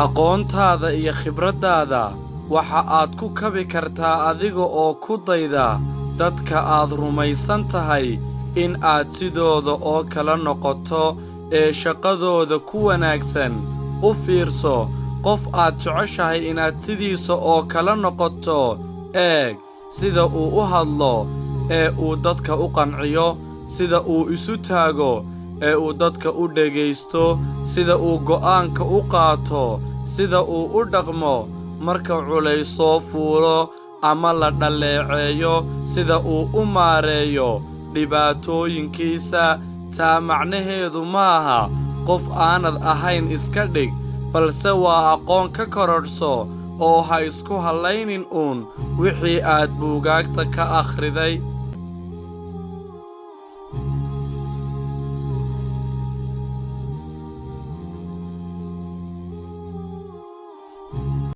aqoontaada iyo khibraddaada waxa aad ku kabi kartaa adiga oo ku dayda dadka aad rumaysan tahay in aad sidooda oo kala noqoto ee shaqadooda ku wanaagsan. U fiirso qof aad jeceshahay inaad sidiisa oo kala noqoto. Eeg sida uu u hadlo ee uu dadka u qanciyo, sida uu isu taago ee uu dadka u dhegaysto, sida uu go'aanka u qaato, sida uu u dhaqmo marka culays soo fuulo ama la dhaleeceeyo, sida uu u maareeyo dhibaatooyinkiisa. Taa macnaheedu maaha qof aanad ahayn iska dhig, balse waa aqoon ka korodhso oo ha isku hallaynin wixii aad buugaagta ka akhriday.